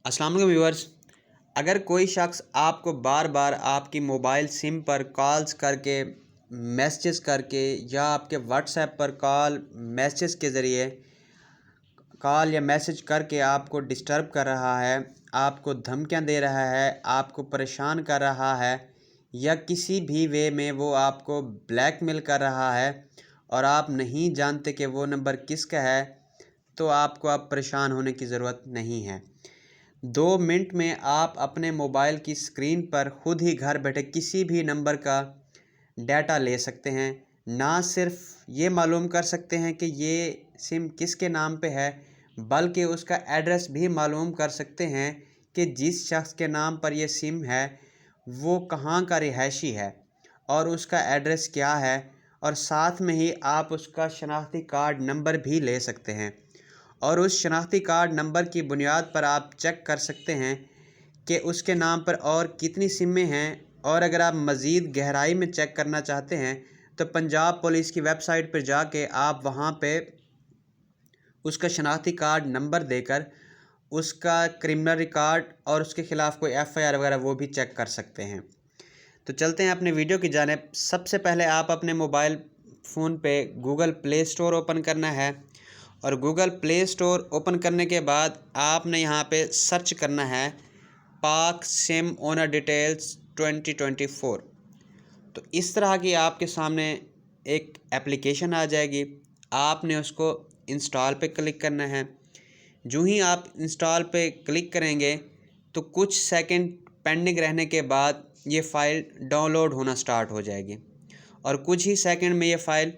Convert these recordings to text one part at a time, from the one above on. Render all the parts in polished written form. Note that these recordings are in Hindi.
अस्सलाम वालेकुम व्यूअर्स। अगर कोई शख्स आपको बार बार आपकी मोबाइल सिम पर कॉल्स करके, मैसेजेस करके या आपके व्हाट्सएप पर कॉल मैसेज के ज़रिए कॉल या मैसेज करके आपको डिस्टर्ब कर रहा है, आपको धमकियां दे रहा है, आपको परेशान कर रहा है या किसी भी वे में वो आपको ब्लैकमेल कर रहा है और आप नहीं जानते कि वो नंबर किसका है, तो आपको अब परेशान होने की ज़रूरत नहीं है। 2 मिनट में आप अपने मोबाइल की स्क्रीन पर खुद ही घर बैठे किसी भी नंबर का डाटा ले सकते हैं। ना सिर्फ ये मालूम कर सकते हैं कि ये सिम किसके नाम पे है, बल्कि उसका एड्रेस भी मालूम कर सकते हैं कि जिस शख्स के नाम पर ये सिम है वो कहाँ का रिहायशी है और उसका एड्रेस क्या है। और साथ में ही आप उसका शनाख्ती कार्ड नंबर भी ले सकते हैं और उस शनाख्ती कार्ड नंबर की बुनियाद पर आप चेक कर सकते हैं कि उसके नाम पर और कितनी सिमें हैं। और अगर आप मज़ीद गहराई में चेक करना चाहते हैं तो पंजाब पुलिस की वेबसाइट पर जाके आप वहाँ पे उसका शनाख्ती कार्ड नंबर देकर उसका क्रिमिनल रिकॉर्ड और उसके ख़िलाफ़ कोई FIR वगैरह वो भी चेक कर सकते हैं। तो चलते हैं अपने वीडियो की जानिब। सबसे पहले आप अपने मोबाइल फ़ोन पे गूगल प्ले स्टोर ओपन करना है और गूगल प्ले स्टोर ओपन करने के बाद आपने यहाँ पे सर्च करना है पाक सिम ओनर डिटेल्स 2024। तो इस तरह की आपके सामने एक एप्लीकेशन आ जाएगी। आपने उसको इंस्टॉल पे क्लिक करना है। जो ही आप इंस्टॉल पे क्लिक करेंगे तो कुछ सेकंड पेंडिंग रहने के बाद ये फ़ाइल डाउनलोड होना स्टार्ट हो जाएगी और कुछ ही सेकंड में ये फ़ाइल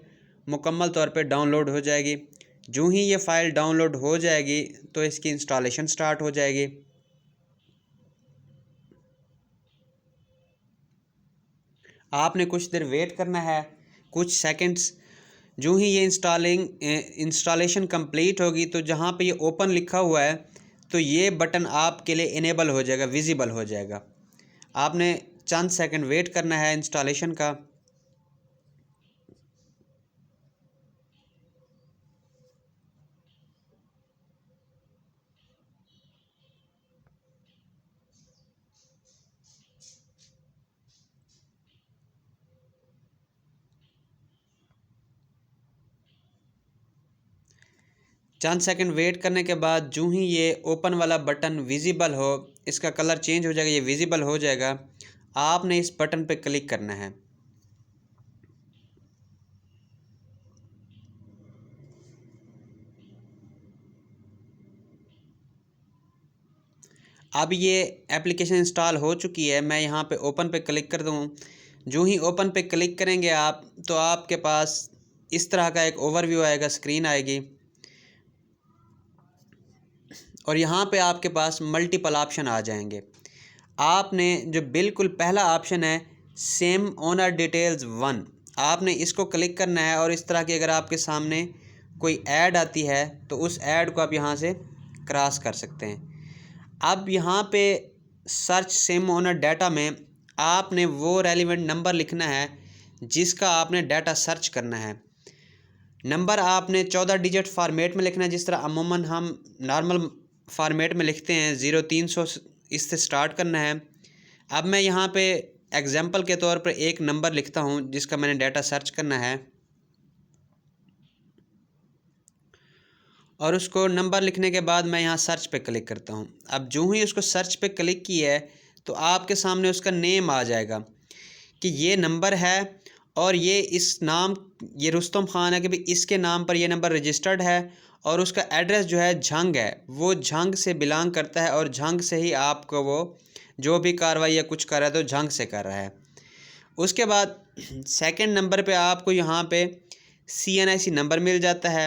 मुकम्मल तौर पे डाउनलोड हो जाएगी। जो ही ये फ़ाइल डाउनलोड हो जाएगी तो इसकी इंस्टॉलेशन स्टार्ट हो जाएगी। आपने कुछ देर वेट करना है, कुछ सेकंड्स। जो ही ये इंस्टॉलेशन कंप्लीट होगी तो जहाँ पे ये ओपन लिखा हुआ है तो ये बटन आपके लिए इनेबल हो जाएगा, विजिबल हो जाएगा। आपने चंद सेकंड वेट करना है इंस्टॉलेशन का। चंद सेकंड वेट करने के बाद जो ही ये ओपन वाला बटन विजिबल हो, इसका कलर चेंज हो जाएगा, ये विजिबल हो जाएगा। आपने इस बटन पे क्लिक करना है। अब ये एप्लीकेशन इंस्टॉल हो चुकी है। मैं यहाँ पे ओपन पे क्लिक कर दूँ। जो ही ओपन पे क्लिक करेंगे आप तो आपके पास इस तरह का एक ओवरव्यू आएगा, स्क्रीन आएगी और यहाँ पे आपके पास मल्टीपल ऑप्शन आ जाएंगे। आपने जो बिल्कुल पहला ऑप्शन है सिम ओनर डिटेल्स 1, आपने इसको क्लिक करना है और इस तरह की अगर आपके सामने कोई ऐड आती है तो उस ऐड को आप यहाँ से क्रॉस कर सकते हैं। अब यहाँ पे सर्च सिम ओनर डाटा में आपने वो रेलिवेंट नंबर लिखना है जिसका आपने डाटा सर्च करना है। नंबर आपने 14 डिजिट फॉर्मेट में लिखना है, जिस तरह अमूमन हम नॉर्मल फॉर्मेट में लिखते हैं। 0300 इससे स्टार्ट करना है। अब मैं यहाँ पे एग्जांपल के तौर पर एक नंबर लिखता हूँ जिसका मैंने डाटा सर्च करना है और उसको नंबर लिखने के बाद मैं यहाँ सर्च पे क्लिक करता हूँ। अब जो ही उसको सर्च पे क्लिक किया है तो आपके सामने उसका नेम आ जाएगा कि ये नंबर है और ये इस नाम, ये रुस्तम ख़ान है कि भाई इसके नाम पर ये नंबर रजिस्टर्ड है और उसका एड्रेस जो है झंग है, वो झंग से बिलोंग करता है और झंग से ही आपको वो जो भी कार्रवाई या कुछ कर रहा है तो झंग से कर रहा है। उसके बाद सेकंड नंबर पे आपको यहाँ पे CNIC नंबर मिल जाता है।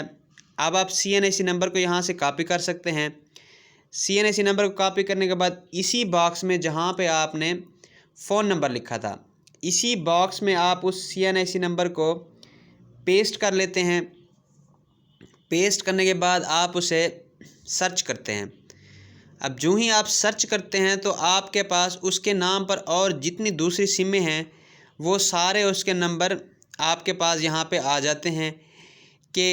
अब आप CNIC नंबर को यहाँ से कॉपी कर सकते हैं। CNIC नंबर को कॉपी करने के बाद इसी बॉक्स में जहाँ पे आपने फ़ोन नंबर लिखा था, इसी बॉक्स में आप उस CNIC नंबर को पेस्ट कर लेते हैं। पेस्ट करने के बाद आप उसे सर्च करते हैं। अब जो ही आप सर्च करते हैं तो आपके पास उसके नाम पर और जितनी दूसरी सिमें हैं वो सारे उसके नंबर आपके पास यहाँ पे आ जाते हैं कि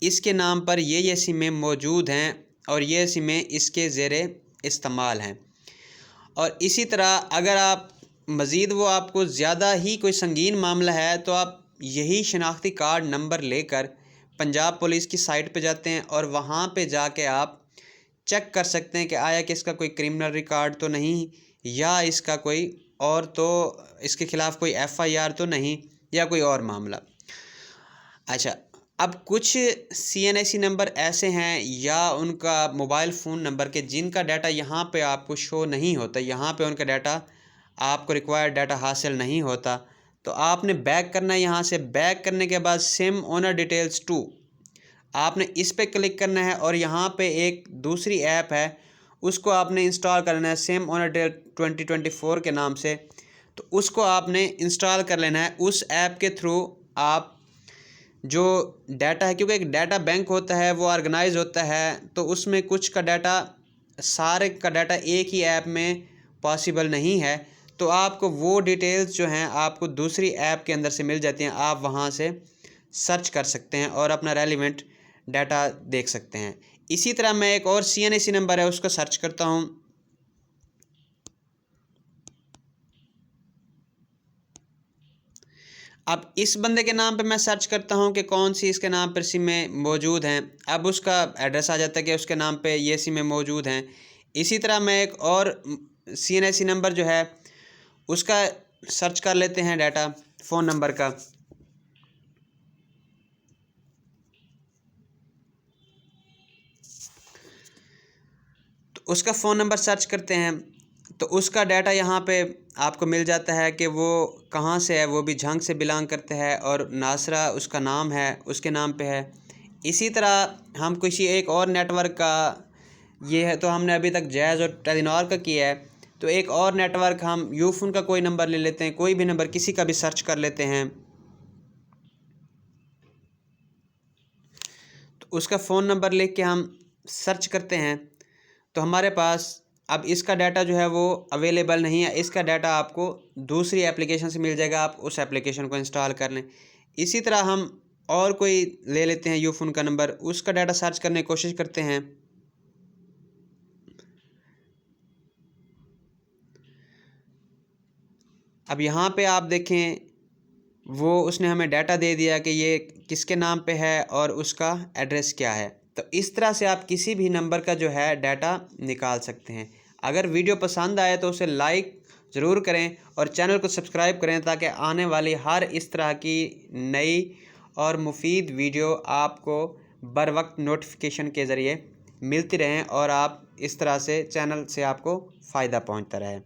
इसके नाम पर ये सिमें मौजूद हैं और ये सिमें इसके ज़ेरे इस्तेमाल हैं। और इसी तरह अगर आप मज़ीद वो आपको ज़्यादा ही कोई संगीन मामला है तो आप यही शनाख्ती कार्ड नंबर लेकर पंजाब पुलिस की साइट पे जाते हैं और वहाँ पे जाके आप चेक कर सकते हैं कि आया कि इसका कोई क्रिमिनल रिकॉर्ड तो नहीं, या इसका कोई और तो इसके ख़िलाफ़ कोई FIR तो नहीं, या कोई और मामला। अच्छा, अब कुछ CNIC नंबर ऐसे हैं या उनका मोबाइल फ़ोन नंबर के जिनका डाटा यहाँ पे आपको शो नहीं होता, यहाँ पे उनका डाटा आपको रिक्वायर्ड डाटा हासिल नहीं होता, तो आपने बैक करना है। यहाँ से बैक करने के बाद सिम ओनर डिटेल्स 2 आपने इस पे क्लिक करना है और यहाँ पे एक दूसरी ऐप है उसको आपने इंस्टॉल करना है, सिम ओनर डिटेल 2024 के नाम से। तो उसको आपने इंस्टॉल कर लेना है। उस ऐप के थ्रू आप जो डाटा है, क्योंकि एक डाटा बैंक होता है वो ऑर्गेनाइज होता है, तो उसमें कुछ का डाटा, सारे का डाटा एक ही ऐप में पॉसिबल नहीं है, तो आपको वो डिटेल्स जो हैं आपको दूसरी ऐप के अंदर से मिल जाती हैं। आप वहाँ से सर्च कर सकते हैं और अपना रेलिवेंट डाटा देख सकते हैं। इसी तरह मैं एक और CNIC नंबर है उसको सर्च करता हूँ। अब इस बंदे के नाम पे मैं सर्च करता हूँ कि कौन सी इसके नाम पर सिमें मौजूद हैं। अब उसका एड्रेस आ जाता है कि उसके नाम पे ये सिमें मौजूद हैं। इसी तरह मैं एक और CNIC नंबर जो है उसका सर्च कर लेते हैं, डाटा फ़ोन नंबर का। तो उसका फ़ोन नंबर सर्च करते हैं तो उसका डाटा यहाँ पे आपको मिल जाता है कि वो कहाँ से है, वो भी झंग से बिलोंग करते हैं और नासरा उसका नाम है, उसके नाम पे है। इसी तरह हम किसी एक और नेटवर्क का, ये है तो हमने अभी तक जैज़ और टेलीनॉर का किया है, तो एक और नेटवर्क हम यूफोन का कोई नंबर ले लेते हैं, कोई भी नंबर किसी का भी सर्च कर लेते हैं। तो उसका फ़ोन नंबर लेके के हम सर्च करते हैं तो हमारे पास अब इसका डाटा जो है वो अवेलेबल नहीं है। इसका डाटा आपको दूसरी एप्लीकेशन से मिल जाएगा, आप उस एप्लीकेशन को इंस्टॉल कर लें। इसी तरह हम और कोई ले लेते हैं यूफोन का नंबर, उसका डाटा सर्च करने की कोशिश करते हैं। अब यहाँ पे आप देखें वो उसने हमें डाटा दे दिया कि ये किसके नाम पे है और उसका एड्रेस क्या है। तो इस तरह से आप किसी भी नंबर का जो है डाटा निकाल सकते हैं। अगर वीडियो पसंद आए तो उसे लाइक ज़रूर करें और चैनल को सब्सक्राइब करें ताकि आने वाली हर इस तरह की नई और मुफीद वीडियो आपको बर वक्त नोटिफिकेशन के ज़रिए मिलती रहें और आप इस तरह से चैनल से आपको फ़ायदा पहुंचता रहे।